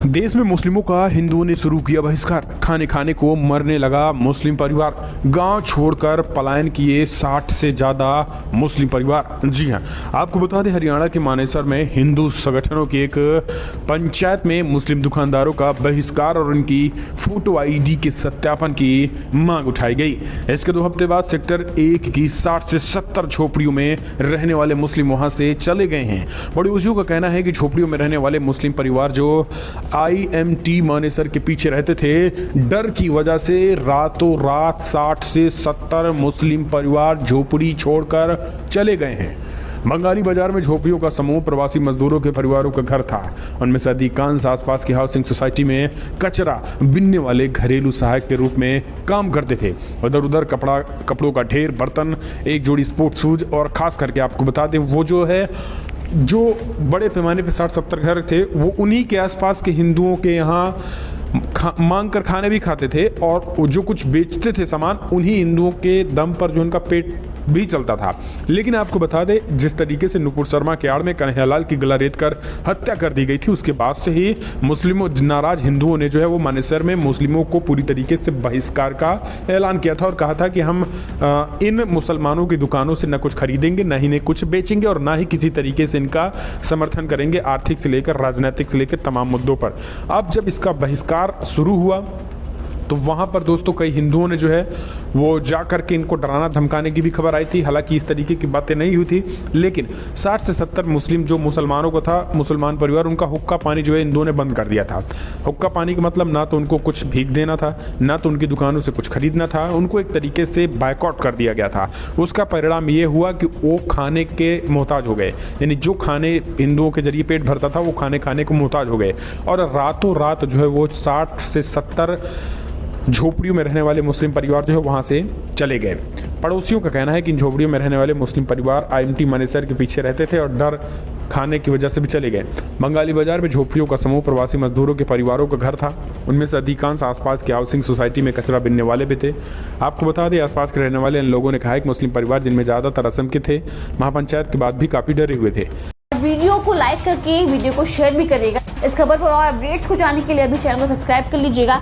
देश में मुस्लिमों का हिंदुओं ने शुरू किया बहिष्कार। खाने खाने को मरने लगा मुस्लिम परिवार। गांव छोड़कर पलायन किए 60 से ज़्यादा मुस्लिम परिवार। जी हां, आपको बता दें हरियाणा के मानेसर में हिंदू संगठनों की एक पंचायत में मुस्लिम दुकानदारों का बहिष्कार और उनकी फोटो आईडी के सत्यापन की मांग उठाई गई। इसके 2 हफ्ते बाद सेक्टर 1 की 60 से 70 झोपड़ियों में रहने वाले मुस्लिम वहां से चले गए हैं। पड़ोसियों का कहना है कि झोपड़ियों में रहने वाले मुस्लिम परिवार जो IMT मानेसर के पीछे रहते थे, डर की वजह से रातों रात 60 से 70 मुस्लिम परिवार झोपड़ी छोड़कर चले गए हैं। बंगाली बाजार में झोपड़ियों का समूह प्रवासी मजदूरों के परिवारों का घर था। उनमें से अधिकांश आसपास की हाउसिंग सोसाइटी में कचरा बीनने वाले घरेलू सहायक के रूप में काम करते थे। उधर उधर कपड़ों का ढेर, बर्तन, एक जोड़ी स्पोर्ट्स शूज और खास करके आपको बता दें वो जो बड़े पैमाने पे 60-70 घर थे वो उन्हीं के आसपास के हिंदुओं के यहाँ मांग कर खाने भी खाते थे और जो कुछ बेचते थे सामान उन्हीं हिंदुओं के दम पर जो उनका पेट भी चलता था। लेकिन आपको बता दें जिस तरीके से नुपुर शर्मा के आड़ में कन्हैयालाल की गला रेत कर हत्या कर दी गई थी उसके बाद से ही मुस्लिमों नाराज हिंदुओं ने जो है वो मानेसर में मुस्लिमों को पूरी तरीके से बहिष्कार का ऐलान किया था और कहा था कि हम इन मुसलमानों की दुकानों से न कुछ खरीदेंगे, न ही कुछ बेचेंगे और ना ही किसी तरीके से इनका समर्थन करेंगे, आर्थिक से लेकर राजनीतिक से लेकर तमाम मुद्दों पर। अब जब इसका बहिष्कार शुरू हुआ तो वहाँ पर दोस्तों कई हिंदुओं ने जो है वो जा करके इनको डराना धमकाने की भी खबर आई थी। हालांकि इस तरीके की बातें नहीं हुई थी, लेकिन 60 से 70 मुस्लिम जो मुसलमानों को था, मुसलमान परिवार, उनका हुक्का पानी जो है हिंदुओं ने बंद कर दिया था। हुक्का पानी का मतलब ना तो उनको कुछ भीख देना था, ना तो उनकी दुकानों से कुछ खरीदना था, उनको एक तरीके से बायकॉट कर दिया गया था। उसका परिणाम ये हुआ कि वो खाने के मोहताज हो गए, यानी जो खाने हिंदुओं के जरिए पेट भरता था वो खाने को मोहताज हो गए और रातों रात जो है वो 60 से 70 झोपड़ियों में रहने वाले मुस्लिम परिवार जो है वहाँ से चले गए। पड़ोसियों का कहना है कि इन झोपड़ियों में रहने वाले मुस्लिम परिवार IMT मानेसर के पीछे रहते थे और डर खाने की वजह से भी चले गए। बंगाली बाजार में झोपड़ियों का समूह प्रवासी मजदूरों के परिवारों का घर था। उनमें से अधिकांश आसपास की हाउसिंग सोसाइटी में कचरा बीनने वाले भी थे। आपको बता दें आसपास के रहने वाले इन लोगों ने कहा है कि मुस्लिम परिवार जिनमें ज़्यादातर असम के थे, महापंचायत के बाद भी काफ़ी डरे हुए थे। वीडियो को लाइक करके वीडियो को शेयर भी करिएगा। इस खबर पर और अपडेट्स को जानने के लिए अभी चैनल को सब्सक्राइब कर लीजिएगा।